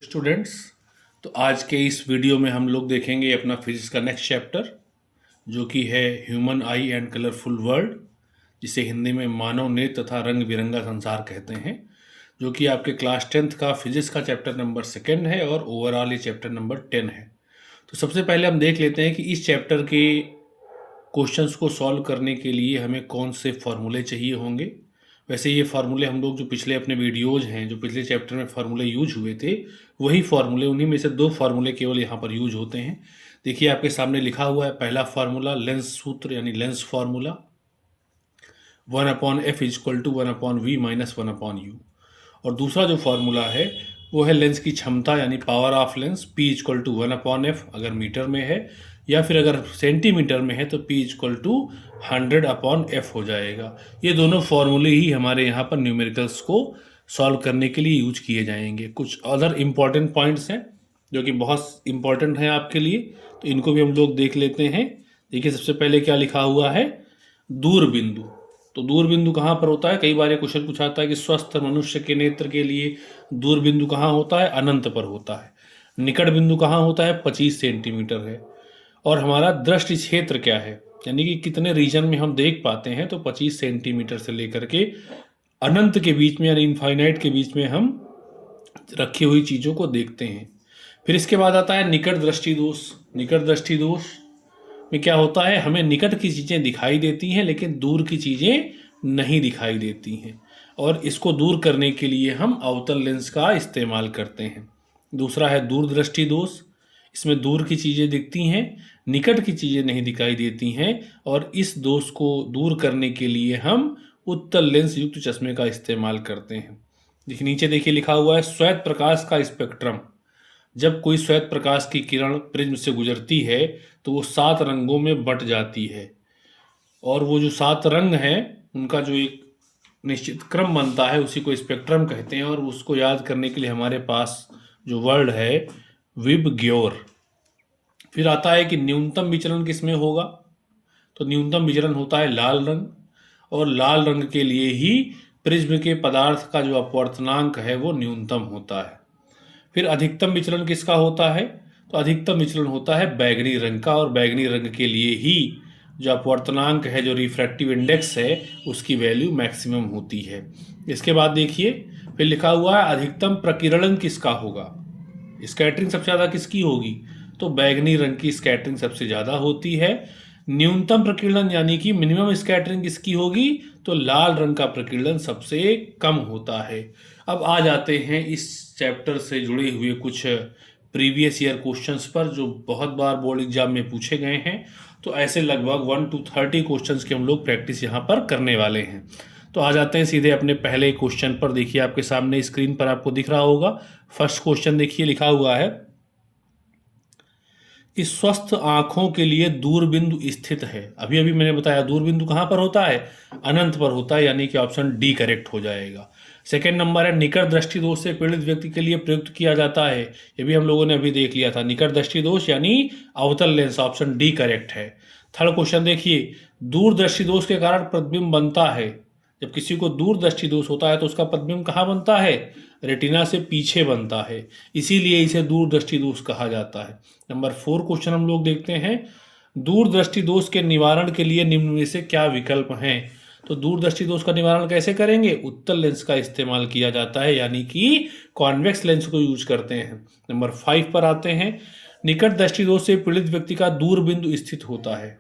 Students, तो आज के इस वीडियो में हम लोग देखेंगे अपना फिजिक्स का नेक्स्ट चैप्टर, जो कि है human I and colourful world, जिसे हिंदी में मानव नेत्र तथा रंग बिरंगा संसार कहते हैं, जो कि आपके क्लास 10th का फिजिक्स का चैप्टर नंबर 2 है और ओवरऑल ये चैप्टर नंबर 10 है। तो सबसे पहले हम देख लेते हैं कि इस चैप्टर के क्वेश्चंस को सॉल्व करने के लिए हमें कौन से फार्मूले चाहिए होंगे। वैसे ये फार्मूले हम लोग जो पिछले अपने वीडियोज़ हैं, जो पिछले चैप्टर में फार्मूले यूज हुए थे, वही फार्मूले, उन्हीं में से 2 फार्मूले केवल यहाँ पर यूज होते हैं। देखिए आपके सामने लिखा हुआ है पहला फार्मूला लेंस सूत्र यानी lens formula 1/f equal to 1/v minus 1/u। और दूसरा जो फार्मूला है वो है लेंस की क्षमता यानी power of lens P equal to 1/f अगर मीटर में है, या फिर अगर सेंटीमीटर में है तो P इक्वल टू 100/f हो जाएगा। ये दोनों फार्मूले ही हमारे यहाँ पर न्यूमेरिकल्स को सॉल्व करने के लिए यूज किए जाएंगे। कुछ अदर इम्पॉर्टेंट पॉइंट्स हैं जो कि बहुत इम्पॉर्टेंट हैं आपके लिए, तो इनको भी हम लोग देख लेते हैं। देखिए सबसे पहले क्या लिखा हुआ है, दूर बिंदु। तो दूर बिंदु कहाँ पर होता है, कई बार ये क्वेश्चन पूछाता है कि स्वस्थ मनुष्य के नेत्र के लिए दूर बिंदु कहाँ होता है, अनंत पर होता है। निकट बिंदु कहाँ होता है, 25 सेंटीमीटर है। और हमारा दृष्टि क्षेत्र क्या है, यानी कि कितने रीजन में हम देख पाते हैं, तो 25 सेंटीमीटर से लेकर के अनंत के बीच में यानी इनफाइनाइट के बीच में हम रखी हुई चीज़ों को देखते हैं। फिर इसके बाद आता है निकट दृष्टि दोष। निकट दृष्टि दोष में क्या होता है, हमें निकट की चीज़ें दिखाई देती हैं लेकिन दूर की चीज़ें नहीं दिखाई देती हैं, और इसको दूर करने के लिए हम अवतल लेंस का इस्तेमाल करते हैं। दूसरा है दूरदृष्टि दोष। इसमें दूर की चीज़ें दिखती हैं, निकट की चीज़ें नहीं दिखाई देती हैं, और इस दोष को दूर करने के लिए हम उत्तल लेंस युक्त चश्मे का इस्तेमाल करते हैं। देखिए नीचे देखिए लिखा हुआ है श्वेत प्रकाश का स्पेक्ट्रम। जब कोई श्वेत प्रकाश की किरण प्रिज्म से गुजरती है तो वो 7 रंगों में बंट जाती है, और वो जो 7 रंग हैं उनका जो एक निश्चित क्रम बनता है उसी को स्पेक्ट्रम कहते हैं। और उसको याद करने के लिए हमारे पास जो वर्ड है विबग्योर। फिर आता है कि न्यूनतम विचलन किसमें होगा, तो न्यूनतम विचलन होता है लाल रंग, और लाल रंग के लिए ही प्रिज्म के पदार्थ का जो अपवर्तनांक है वो न्यूनतम होता है। फिर अधिकतम विचलन किसका होता है, तो अधिकतम विचलन होता है बैगनी रंग का, और बैगनी रंग के लिए ही जो अपवर्तनांक है, जो रिफ्रैक्टिव इंडेक्स है, उसकी वैल्यू मैक्सिमम होती है। इसके बाद देखिए फिर लिखा हुआ है अधिकतम प्रकीर्णन किसका होगा, स्कैटरिंग सबसे ज़्यादा किसकी होगी, तो बैगनी रंग की स्कैटरिंग सबसे ज़्यादा होती है। न्यूनतम प्रकीर्णन यानी कि मिनिमम स्कैटरिंग किसकी होगी, तो लाल रंग का प्रकीर्णन सबसे कम होता है। अब आ जाते हैं इस चैप्टर से जुड़े हुए कुछ प्रीवियस ईयर क्वेश्चंस पर, जो बहुत बार बोर्ड एग्जाम में पूछे गए हैं। तो ऐसे लगभग 1 to 30 क्वेश्चंस की हम लोग प्रैक्टिस यहाँ पर करने वाले हैं। तो आ जाते हैं सीधे अपने पहले क्वेश्चन पर। देखिए आपके सामने स्क्रीन पर आपको दिख रहा होगा, फर्स्ट क्वेश्चन देखिए लिखा हुआ है कि स्वस्थ आंखों के लिए दूरबिंदु स्थित है। अभी अभी मैंने बताया दूरबिंदु कहाँ पर होता है, अनंत पर होता है, यानी कि ऑप्शन डी करेक्ट हो जाएगा। सेकंड नंबर है निकट दृष्टि दोष से पीड़ित व्यक्ति के लिए प्रयुक्त किया जाता है। ये भी हम लोगों ने अभी देख लिया था, निकट दृष्टि दोष यानी अवतल लेंस, ऑप्शन डी करेक्ट है। थर्ड क्वेश्चन देखिए, दूरदृष्टि दोष के कारण प्रतिबिंब बनता है। जब किसी को दूरदृष्टि दोष होता है तो उसका प्रतिबिंब कहाँ बनता है, रेटिना से पीछे बनता है, इसीलिए इसे दूरदृष्टि दोष कहा जाता है। नंबर 4 क्वेश्चन हम लोग देखते हैं, दूरदृष्टि दोष के निवारण के लिए निम्न में से क्या विकल्प हैं। तो दूरदृष्टि दोष का निवारण कैसे करेंगे, उत्तल लेंस का इस्तेमाल किया जाता है, यानी कि कॉन्वेक्स लेंस को यूज करते हैं। नंबर 5 पर आते हैं, निकट दृष्टि दोष से पीड़ित व्यक्ति का दूरबिंदु स्थित होता है।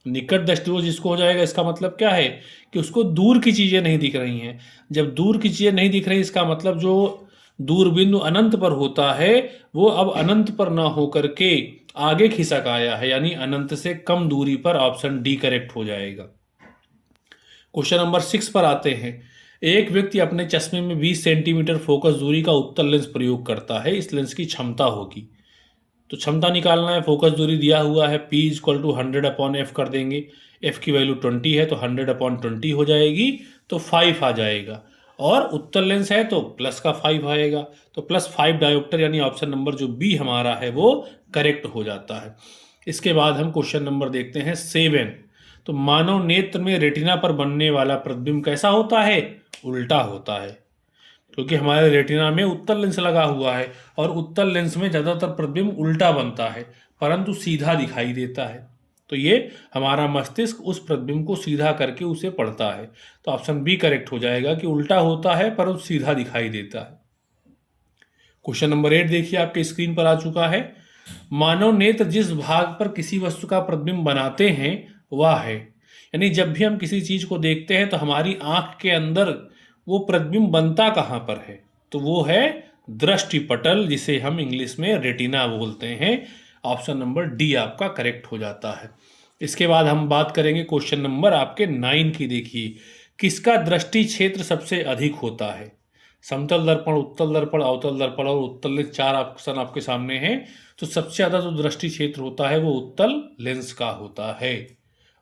निकट दृष्टि दोष जिसको हो जाएगा, इसका मतलब क्या है कि उसको दूर की चीजें नहीं दिख रही हैं। जब दूर की चीजें नहीं दिख रही, इसका मतलब जो दूरबिंदु अनंत पर होता है वो अब अनंत पर ना होकर के आगे खिसक आया है, यानी अनंत से कम दूरी पर, ऑप्शन डी करेक्ट हो जाएगा। क्वेश्चन नंबर 6 पर आते हैं, एक व्यक्ति अपने चश्मे में 20 सेंटीमीटर फोकस दूरी का उत्तल लेंस प्रयोग करता है, इस लेंस की क्षमता होगी। तो क्षमता निकालना है, फोकस दूरी दिया हुआ है, P इक्वल टू 100/f कर देंगे, f की वैल्यू 20 है तो 100/20 हो जाएगी, तो 5 आ जाएगा। और उत्तल लेंस है तो प्लस का 5 आएगा, तो +5 डायोप्टर, यानी ऑप्शन नंबर जो बी हमारा है वो करेक्ट हो जाता है। इसके बाद हम क्वेश्चन नंबर देखते हैं 7। तो मानव नेत्र में रेटिना पर बनने वाला प्रतिबिंब कैसा होता है, उल्टा होता है। क्योंकि हमारे रेटिना में उत्तल लेंस लगा हुआ है और उत्तल लेंस में ज़्यादातर प्रतिबिंब उल्टा बनता है, परंतु सीधा दिखाई देता है। तो ये हमारा मस्तिष्क उस प्रतिबिंब को सीधा करके उसे पढ़ता है। तो ऑप्शन बी करेक्ट हो जाएगा कि उल्टा होता है परंतु सीधा दिखाई देता है। क्वेश्चन नंबर 8 देखिए, आपके स्क्रीन पर आ चुका है। मानव नेत्र जिस भाग पर किसी वस्तु का प्रतिबिंब बनाते हैं वह है, यानी जब भी हम किसी चीज को देखते हैं तो हमारी आंख के अंदर वो प्रतिबिंब बनता कहाँ पर है, तो वो है दृष्टिपटल, जिसे हम इंग्लिश में रेटिना बोलते हैं। ऑप्शन नंबर डी आपका करेक्ट हो जाता है। इसके बाद हम बात करेंगे क्वेश्चन नंबर आपके 9 की। देखिए, किसका दृष्टि क्षेत्र सबसे अधिक होता है? समतल दर्पण, उत्तल दर्पण, अवतल दर्पण और उत्तल लेंस, 4 ऑप्शन आपके सामने हैं। तो सबसे ज़्यादा जो दृष्टि क्षेत्र होता है वो उत्तल लेंस का होता है।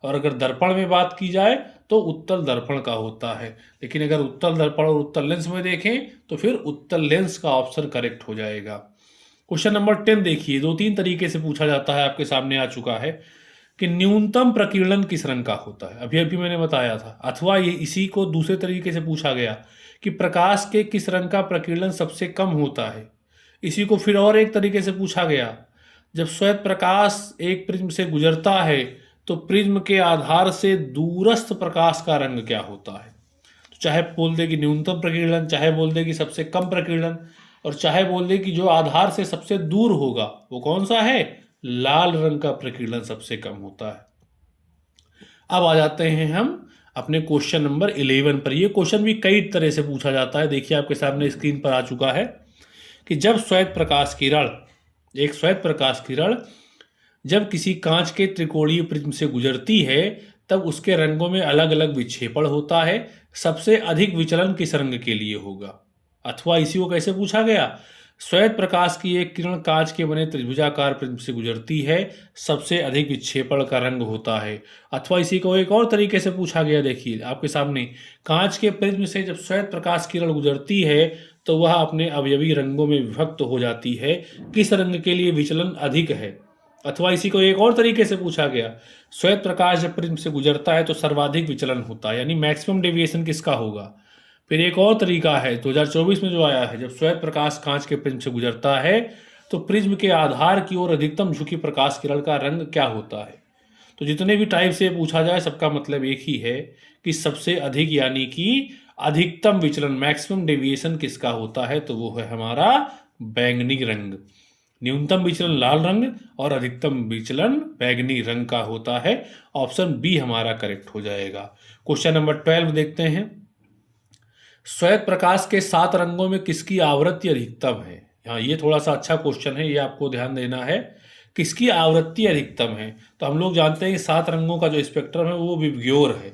और अगर दर्पण में बात की जाए तो उत्तल दर्पण का होता है, लेकिन अगर उत्तल दर्पण और उत्तल लेंस में देखें तो फिर उत्तल लेंस का ऑप्शन करेक्ट हो जाएगा। क्वेश्चन नंबर 10 देखिए, 2-3 तरीके से पूछा जाता है, आपके सामने आ चुका है कि न्यूनतम प्रकीर्णन किस रंग का होता है? अभी अभी मैंने बताया था। अथवा ये इसी को दूसरे तरीके से पूछा गया कि प्रकाश के किस रंग का प्रकीर्णन सबसे कम होता है। इसी को फिर और एक तरीके से पूछा गया, जब श्वेत प्रकाश एक प्रिज्म से गुजरता है तो प्रिज्म के आधार से दूरस्थ प्रकाश का रंग क्या होता है? तो चाहे बोल दे कि न्यूनतम प्रकीर्णन, चाहे बोल दे कि सबसे कम प्रकीर्णन, और चाहे बोल दे कि जो आधार से सबसे दूर होगा वो कौन सा है? लाल रंग का प्रकीर्णन सबसे कम होता है। अब आ जाते हैं हम अपने क्वेश्चन नंबर 11 पर। ये क्वेश्चन भी कई तरह से पूछा जाता है। देखिए, आपके सामने स्क्रीन पर आ चुका है कि जब श्वेत प्रकाश किरण, एक श्वेत प्रकाश किरण जब किसी कांच के त्रिकोणीय प्रिज्म से गुजरती है तब उसके रंगों में अलग अलग विक्षेपण होता है। सबसे अधिक विचलन किस रंग के लिए होगा? अथवा इसी को कैसे पूछा गया, श्वेत प्रकाश की एक किरण कांच के बने त्रिभुजाकार प्रिज्म से गुजरती है, सबसे अधिक विक्षेपण का रंग होता है। अथवा इसी को एक और तरीके से पूछा गया, देखिए आपके सामने, कांच के प्रिज्म से जब श्वेत प्रकाश किरण गुजरती है तो वह अपने अवयवी रंगों में विभक्त हो जाती है, किस रंग के लिए विचलन अधिक है? अथवा इसी को एक और तरीके से पूछा गया, श्वेत प्रकाश जब प्रिज्म से गुजरता है तो सर्वाधिक विचलन होता है, यानी मैक्सिमम डेविएशन किसका होगा? फिर एक और तरीका है 2024 में जो आया है, जब श्वेत प्रकाश कांच के प्रिज्म से गुजरता है तो प्रिज्म के आधार की ओर अधिकतम झुकी प्रकाश किरण का रंग क्या होता है? तो जितने भी टाइप से पूछा जाए सबका मतलब एक ही है कि सबसे अधिक यानी कि अधिकतम विचलन, मैक्सिमम डेविएशन किसका होता है? तो वो है हमारा बैंगनी रंग। न्यूनतम विचलन लाल रंग और अधिकतम विचलन बैंगनी रंग का होता है। ऑप्शन बी हमारा करेक्ट हो जाएगा। क्वेश्चन नंबर 12 देखते हैं, श्वेत प्रकाश के 7 रंगों में किसकी आवृत्ति अधिकतम है? हाँ, ये थोड़ा सा अच्छा क्वेश्चन है, ये आपको ध्यान देना है, किसकी आवृत्ति अधिकतम है? तो हम लोग जानते हैं कि 7 रंगों का जो स्पेक्ट्रम है वो विबग्योर है।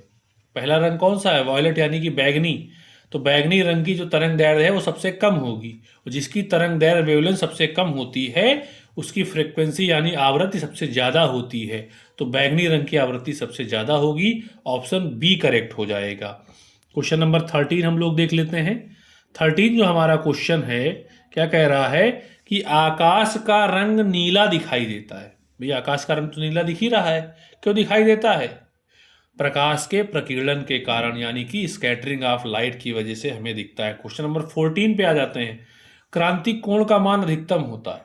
पहला रंग कौन सा है? वॉयलेट, यानी कि बैगनी। तो बैगनी रंग की जो तरंग दैर्ध्य है वो सबसे कम होगी, और जिसकी तरंग दैर्ध्य वेवलेंथ सबसे कम होती है उसकी फ्रीक्वेंसी यानी आवृत्ति सबसे ज़्यादा होती है। तो बैगनी रंग की आवृत्ति सबसे ज़्यादा होगी। ऑप्शन बी करेक्ट हो जाएगा। क्वेश्चन नंबर 13 हम लोग देख लेते हैं। 13 जो हमारा क्वेश्चन है, क्या कह रहा है कि आकाश का रंग नीला दिखाई देता है। भैया आकाश का रंग तो नीला दिख ही रहा है, क्यों दिखाई देता है? प्रकाश के प्रकीर्णन के कारण, यानी कि स्कैटरिंग ऑफ लाइट की वजह से हमें दिखता है। क्वेश्चन नंबर 14 पे आ जाते हैं, क्रांतिक कोण का मान अधिकतम होता है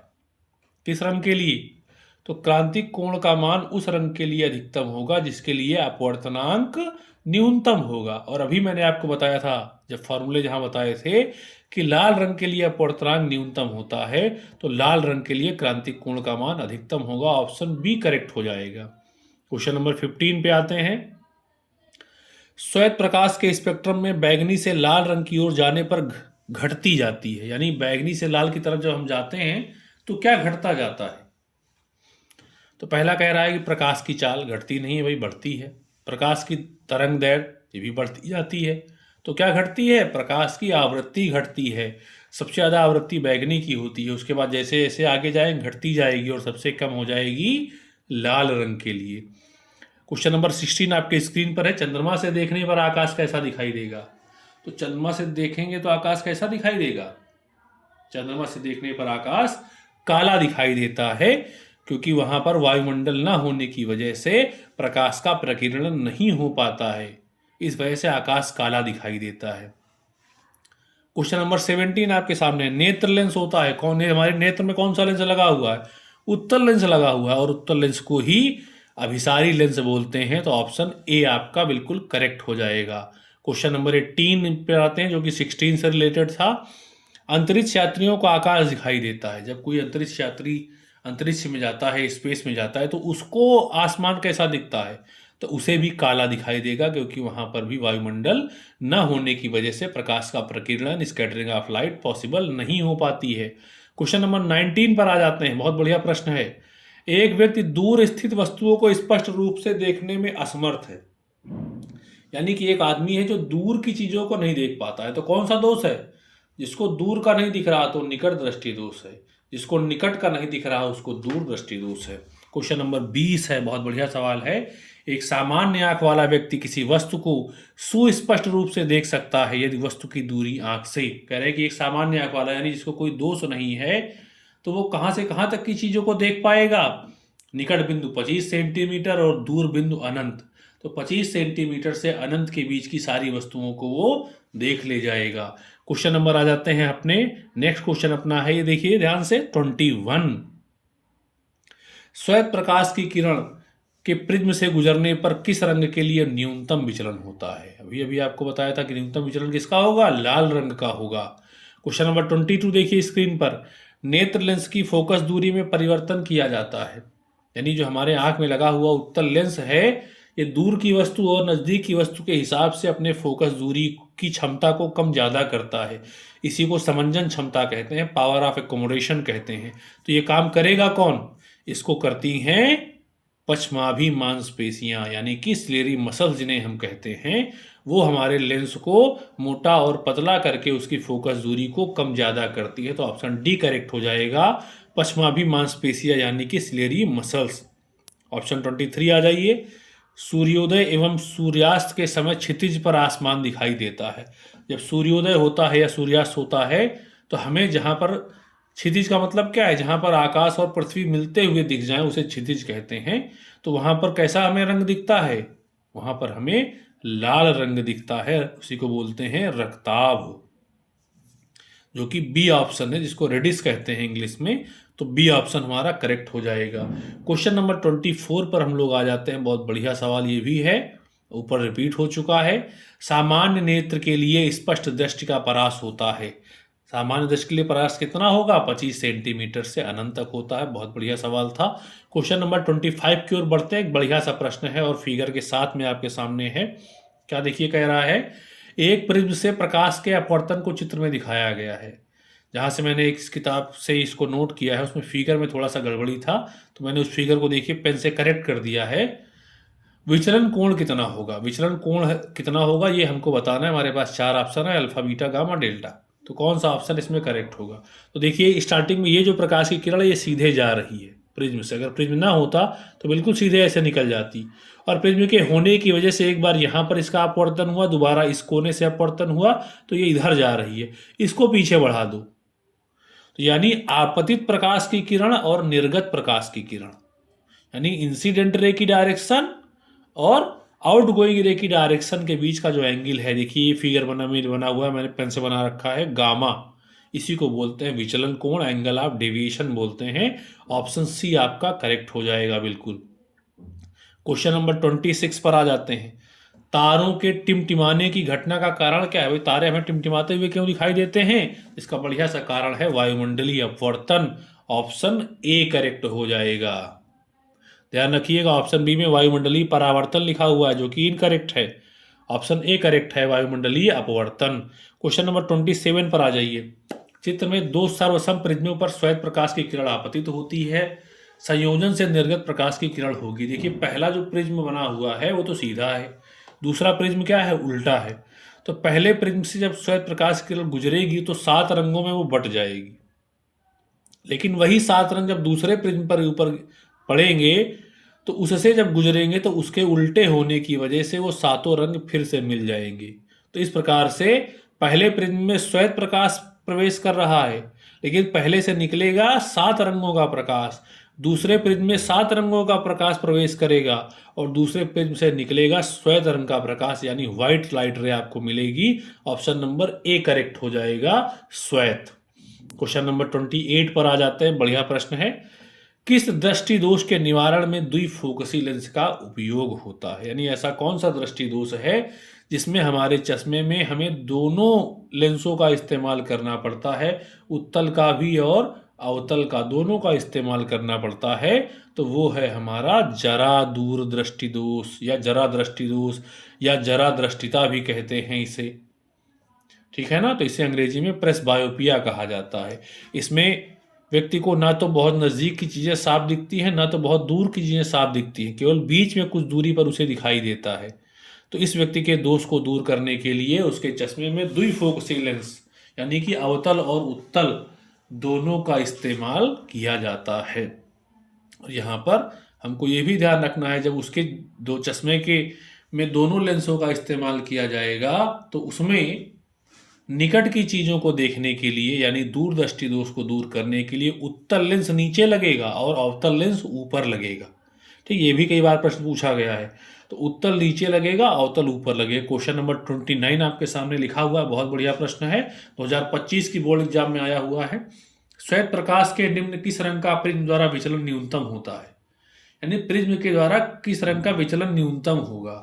किस रंग के लिए? तो क्रांतिक कोण का मान उस रंग के लिए अधिकतम होगा जिसके लिए अपवर्तनांक न्यूनतम होगा। और अभी मैंने आपको बताया था, जब फॉर्मूले जहां बताए थे कि लाल रंग के लिए अपवर्तनांक न्यूनतम होता है, तो लाल रंग के लिए क्रांतिक कोण का मान अधिकतम होगा। ऑप्शन बी करेक्ट हो जाएगा। क्वेश्चन नंबर 15 पे आते हैं, श्वेत प्रकाश के स्पेक्ट्रम में बैगनी से लाल रंग की ओर जाने पर घटती जाती है, यानी बैगनी से लाल की तरफ जब हम जाते हैं तो क्या घटता जाता है? तो पहला कह रहा है कि प्रकाश की चाल घटती नहीं है भाई, बढ़ती है। प्रकाश की तरंग दैर्ध्य ये भी बढ़ती जाती है। तो क्या घटती है? प्रकाश की आवृत्ति घटती है। सबसे ज़्यादा आवृत्ति बैगनी की होती है, उसके बाद जैसे जैसे आगे जाएंगे घटती जाएगी और सबसे कम हो जाएगी लाल रंग के लिए। क्वेश्चन नंबर 16 आपके स्क्रीन पर है, चंद्रमा से देखने पर आकाश कैसा दिखाई देगा? तो चंद्रमा से देखेंगे तो आकाश कैसा दिखाई देगा? चंद्रमा से देखने पर आकाश काला दिखाई देता है, क्योंकि वहां पर वायुमंडल ना होने की वजह से प्रकाश का प्रकीर्णन नहीं हो पाता है, इस वजह से आकाश काला दिखाई देता है। क्वेश्चन नंबर 17 आपके सामने, नेत्र लेंस होता है, कौन है हमारे नेत्र में, कौन सा लेंस लगा हुआ है, उत्तल लेंस लगा हुआ है, और उत्तल लेंस को ही अभिसारी लेंस बोलते हैं। तो ऑप्शन ए आपका बिल्कुल करेक्ट हो जाएगा। क्वेश्चन नंबर 18 पे आते हैं, जो कि 16 से रिलेटेड था। अंतरिक्ष यात्रियों को आकाश दिखाई देता है। जब कोई अंतरिक्ष यात्री अंतरिक्ष में जाता है, स्पेस में जाता है, तो उसको आसमान कैसा दिखता है, तो उसे भी काला दिखाई देगा, क्योंकि वहां पर भी वायुमंडल न होने की वजह से प्रकाश का प्रकीर्णन, स्कैटरिंग ऑफ लाइट पॉसिबल नहीं हो पाती है। क्वेश्चन नंबर 19 पर आ जाते हैं। बहुत बढ़िया प्रश्न है। एक व्यक्ति दूर स्थित वस्तुओं को स्पष्ट रूप से देखने में असमर्थ है। यानी कि एक आदमी है जो दूर की चीजों को नहीं देख पाता है। तो कौन सा दोष है? जिसको दूर का नहीं दिख रहा तो निकट दृष्टि दोष है, जिसको निकट का नहीं दिख रहा उसको दूर दृष्टि दोष है। क्वेश्चन नंबर 20 है, बहुत बढ़िया सवाल है। एक सामान्य आंख वाला व्यक्ति किसी वस्तु को सुस्पष्ट रूप से देख सकता है यदि वस्तु की दूरी आंख से, कह रहे हैं कि एक सामान्य आंख वाला यानी जिसको कोई दोष नहीं है, तो वो कहां से कहां तक की चीजों को देख पाएगा? निकट बिंदु 25 सेंटीमीटर और दूर बिंदु अनंत। तो 25 सेंटीमीटर से अनंत के बीच की सारी वस्तुओं को वो देख ले जाएगा। क्वेश्चन नंबर आ जाते हैं अपने, नेक्स्ट क्वेश्चन अपना है, ये देखिए ध्यान से, 21। श्वेत प्रकाश की किरण के प्रिज्म से गुजरने पर किस रंग के लिए न्यूनतम विचलन होता है? अभी अभी आपको बताया था कि न्यूनतम विचलन किसका होगा? लाल रंग का होगा। क्वेश्चन नंबर 22 देखिए स्क्रीन पर, नेत्र लेंस की फोकस दूरी में परिवर्तन किया जाता है। यानी जो हमारे आंख में लगा हुआ उत्तल लेंस है, ये दूर की वस्तु और नजदीक की वस्तु के हिसाब से अपने फोकस दूरी की क्षमता को कम ज्यादा करता है। इसी को समंजन क्षमता कहते हैं, पावर ऑफ एकोमोडेशन कहते हैं। तो ये काम करेगा कौन? इसको करती हैं पश्चमाभी मांसपेशियां, यानी कि सिलेरी मसल्स जिन्हें हम कहते हैं, वो हमारे लेंस को मोटा और पतला करके उसकी फोकस दूरी को कम ज्यादा करती है। तो ऑप्शन डी करेक्ट हो जाएगा, पश्चमाभी मांसपेशियां यानी कि सिलेरी मसल्स। ऑप्शन 23 आ जाइए, सूर्योदय एवं सूर्यास्त के समय क्षितिज पर आसमान दिखाई देता है। जब सूर्योदय होता है या सूर्यास्त होता है, तो हमें जहां पर क्षितिज का मतलब क्या है? जहां पर आकाश और पृथ्वी मिलते हुए दिख जाए उसे क्षितिज कहते हैं। तो वहां पर कैसा हमें रंग दिखता है? वहां पर हमें लाल रंग दिखता है, उसी को बोलते हैं रक्ताभ, जो कि बी ऑप्शन है, जिसको रेडिस कहते हैं इंग्लिश में। तो बी ऑप्शन हमारा करेक्ट हो जाएगा। क्वेश्चन नंबर 24 पर हम लोग आ जाते हैं। बहुत बढ़िया सवाल ये भी है, ऊपर रिपीट हो चुका है। सामान्य नेत्र के लिए स्पष्ट दृष्टि का परास होता है। सामान्य दृष्टि के लिए परास कितना होगा? 25 सेंटीमीटर से अनंत तक होता है। बहुत बढ़िया सवाल था। क्वेश्चन नंबर 25 की ओर बढ़ते हैं। एक बढ़िया सा प्रश्न है और फिगर के साथ में आपके सामने है। क्या देखिए कह रहा है, एक प्रिज्म से प्रकाश के अपवर्तन को चित्र में दिखाया गया है। जहां से मैंने एक किताब से इसको नोट किया है, उसमें फिगर में थोड़ा सा गड़बड़ी था, तो मैंने उस फिगर को देखिए पेन से करेक्ट कर दिया है। विचलन कोण कितना होगा? विचलन कोण कितना होगा ये हमको बताना है। हमारे पास 4 ऑप्शन है, अल्फा, बीटा, गामा, डेल्टा। तो कौन सा ऑप्शन इसमें करेक्ट होगा? तो देखिए स्टार्टिंग में ये जो प्रकाश की किरण है ये सीधे जा रही है प्रिज्म से। अगर प्रिज्म ना होता तो बिल्कुल सीधे ऐसे निकल जाती, और प्रिज्म के होने की वजह से एक बार यहाँ पर इसका अपवर्तन हुआ, दोबारा इस कोने से अपवर्तन हुआ, तो ये इधर जा रही है। इसको पीछे बढ़ा दो, तो यानी आपतित प्रकाश की किरण और निर्गत प्रकाश की किरण, यानी इंसिडेंट रे की डायरेक्शन और आउटगोइंग रे की डायरेक्शन के बीच का जो एंगल है, देखिए ये फिगर बना हुआ है, मैंने पेन से बना रखा है, गामा। इसी को बोलते हैं विचलन कोण, एंगल ऑफ डेविएशन बोलते हैं। ऑप्शन सी आपका करेक्ट हो जाएगा बिल्कुल। क्वेश्चन नंबर 26 पर आ जाते हैं। तारों के टिमटिमाने की घटना का कारण क्या है? भाई तारे हमें टिमटिमाते हुए क्यों दिखाई देते हैं? इसका बढ़िया सा कारण है वायुमंडलीय अपवर्तन। ऑप्शन ए करेक्ट हो जाएगा। ध्यान रखिएगा, ऑप्शन बी में वायुमंडलीय परावर्तन लिखा हुआ है, जो कि इनकरेक्ट है। ऑप्शन ए करेक्ट है, वायुमंडलीय अपवर्तन। क्वेश्चन नंबर 27 पर आ जाइए। चित्र में 2 सर्वसम प्रिज्मों पर श्वेत प्रकाश की किरण आपतित होती है। संयोजन से निर्गत प्रकाश की किरण होगी। देखिए पहला जो प्रिज्म बना हुआ है वो तो सीधा है, दूसरा प्रिज्म क्या है? उल्टा है। तो पहले प्रिज्म से जब श्वेत प्रकाश की किरण गुजरेगी तो 7 रंगों में वो बट जाएगी, लेकिन वही 7 रंग जब दूसरे प्रिज्म पर ऊपर पड़ेंगे तो उससे जब गुजरेंगे तो उसके उल्टे होने की वजह से वो 7 रंग फिर से मिल जाएंगे। तो इस प्रकार से पहले प्रिज्म में श्वेत प्रकाश प्रवेश कर रहा है, लेकिन पहले से निकलेगा 7 रंगों का प्रकाश। दूसरे प्रिज्म में 7 रंगों का प्रकाश प्रवेश करेगा और दूसरे प्रिज्म से निकलेगा श्वेत रंग का प्रकाश यानी व्हाइट लाइट रे आपको मिलेगी। ऑप्शन नंबर ए करेक्ट हो जाएगा, श्वेत। क्वेश्चन नंबर 28 पर आ जाते हैं, बढ़िया प्रश्न है। किस दृष्टि दोष के निवारण में द्विफोकसी लेंस का उपयोग होता है? यानी ऐसा कौन सा दृष्टि दोष है जिसमें हमारे चश्मे में हमें दोनों लेंसों का इस्तेमाल करना पड़ता है, उत्तल का भी और अवतल का, दोनों का इस्तेमाल करना पड़ता है? तो वो है हमारा जरा दूर दृष्टि दोष या जरा दृष्टि दोष या जरा दृष्टिता भी कहते हैं इसे, ठीक है ना। तो इसे अंग्रेजी में प्रेसबायोपिया कहा जाता है। इसमें व्यक्ति को ना तो बहुत नज़दीक की चीज़ें साफ दिखती हैं, ना तो बहुत दूर की चीज़ें साफ दिखती हैं, केवल बीच में कुछ दूरी पर उसे दिखाई देता है। तो इस व्यक्ति के दोष को दूर करने के लिए उसके चश्मे में द्विफोकसी लेंस यानी कि अवतल और उत्तल दोनों का इस्तेमाल किया जाता है। और यहाँ पर हमको ये भी ध्यान रखना है, जब उसके दो चश्मे के में दोनों लेंसों का इस्तेमाल किया जाएगा तो उसमें निकट की चीज़ों को देखने के लिए यानी दूरदृष्टि दोष को दूर करने के लिए उत्तल लेंस नीचे लगेगा और अवतल लेंस ऊपर लगेगा। ठीक, ये भी कई बार प्रश्न पूछा गया है। तो उत्तल नीचे लगेगा, अवतल ऊपर लगेगा। क्वेश्चन नंबर 29 आपके सामने लिखा हुआ है, बहुत बढ़िया प्रश्न है, 2025 की बोर्ड एग्जाम में आया हुआ है। श्वेत प्रकाश के निम्न किस रंग का प्रिज्म द्वारा विचलन न्यूनतम होता है? यानी प्रिज्म के द्वारा किस रंग का विचलन न्यूनतम होगा?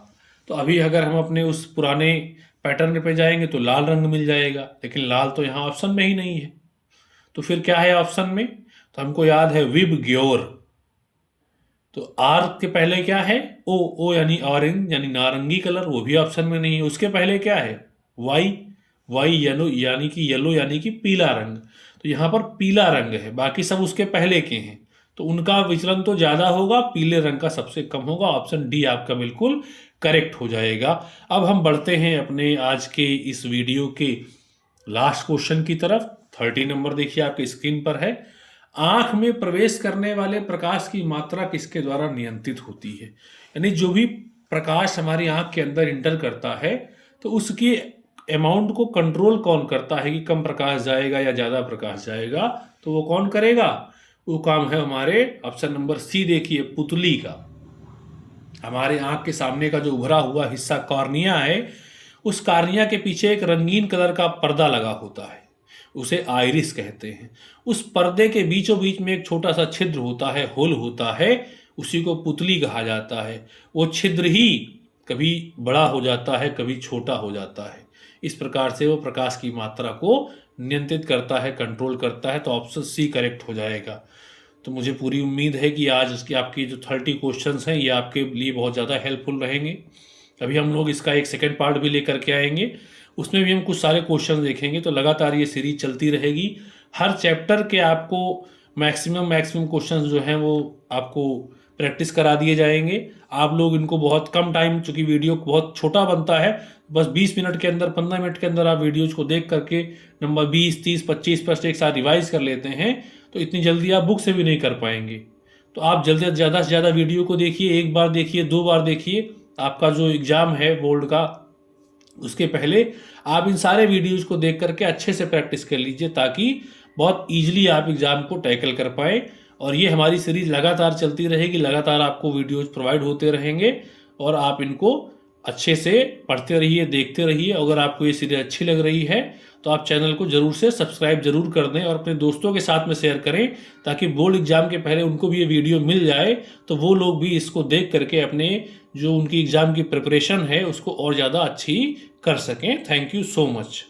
तो अभी अगर हम अपने उस पुराने पैटर्न पे जाएंगे तो लाल रंग मिल जाएगा, लेकिन लाल तो यहाँ ऑप्शन में ही नहीं है। तो फिर क्या है ऑप्शन में? तो हमको याद है विबग्योर। तो आर के पहले क्या है? ओ, ओ यानी ऑरेंज यानी नारंगी कलर, वो भी ऑप्शन में नहीं है। उसके पहले क्या है? वाई, वाई येलो यानी कि पीला रंग। तो यहाँ पर पीला रंग है, बाकी सब उसके पहले के हैं, तो उनका विचलन तो ज़्यादा होगा, पीले रंग का सबसे कम होगा। ऑप्शन डी आपका बिल्कुल करेक्ट हो जाएगा। अब हम बढ़ते हैं अपने आज के इस वीडियो के लास्ट क्वेश्चन की तरफ। 30 नंबर देखिए आपके स्क्रीन पर है। आंख में प्रवेश करने वाले प्रकाश की मात्रा किसके द्वारा नियंत्रित होती है? यानी जो भी प्रकाश हमारी आंख के अंदर इंटर करता है तो उसकी अमाउंट को कंट्रोल कौन करता है कि कम प्रकाश जाएगा या ज़्यादा प्रकाश जाएगा? तो वो कौन करेगा? वो काम है हमारे ऑप्शन नंबर सी देखिए, पुतली का। हमारे आंख के सामने का जो उभरा हुआ हिस्सा कॉर्निया है, उस कॉर्निया के पीछे एक रंगीन कलर का पर्दा लगा होता है, उसे आइरिस कहते हैं। उस पर्दे के बीचों बीच में एक छोटा सा छिद्र होता है, होल होता है, उसी को पुतली कहा जाता है। वो छिद्र ही कभी बड़ा हो जाता है, कभी छोटा हो जाता है। इस प्रकार से वो प्रकाश की मात्रा को नियंत्रित करता है, कंट्रोल करता है। तो ऑप्शन सी करेक्ट हो जाएगा। तो मुझे पूरी उम्मीद है कि आज इसके आपकी जो 30 क्वेश्चंस हैं ये आपके लिए बहुत ज़्यादा हेल्पफुल रहेंगे। अभी हम लोग इसका एक सेकंड पार्ट भी लेकर के आएंगे, उसमें भी हम कुछ सारे क्वेश्चन देखेंगे। तो लगातार ये सीरीज चलती रहेगी। हर चैप्टर के आपको मैक्सिमम क्वेश्चंस जो हैं वो आपको प्रैक्टिस करा दिए जाएंगे। आप लोग इनको बहुत कम टाइम, चूँकि वीडियो बहुत छोटा बनता है, बस 20 मिनट के अंदर, 15 मिनट के अंदर आप वीडियोज़ को देख करके नंबर 20, 30, 25 प्रश्न एक साथ रिवाइज कर लेते हैं तो इतनी जल्दी आप बुक से भी नहीं कर पाएंगे। तो आप जल्दी ज़्यादा से ज़्यादा वीडियो को देखिए, एक बार देखिए, 2 बार देखिए। आपका जो एग्ज़ाम है बोर्ड का, उसके पहले आप इन सारे वीडियोज़ को देख करके अच्छे से प्रैक्टिस कर लीजिए, ताकि बहुत ईजिली आप एग्ज़ाम को टैकल कर पाएँ। और ये हमारी सीरीज़ लगातार चलती रहेगी, लगातार आपको वीडियोज़ प्रोवाइड होते रहेंगे और आप इनको अच्छे से पढ़ते रहिए, देखते रहिए। अगर आपको ये सीरीज़ अच्छी लग रही है तो आप चैनल को ज़रूर से सब्सक्राइब जरूर कर दें और अपने दोस्तों के साथ में शेयर करें, ताकि बोर्ड एग्ज़ाम के पहले उनको भी ये वीडियो मिल जाए, तो वो लोग भी इसको देख करके अपने जो उनकी एग्ज़ाम की प्रिपरेशन है उसको और ज़्यादा अच्छी कर सकें। Thank you so much.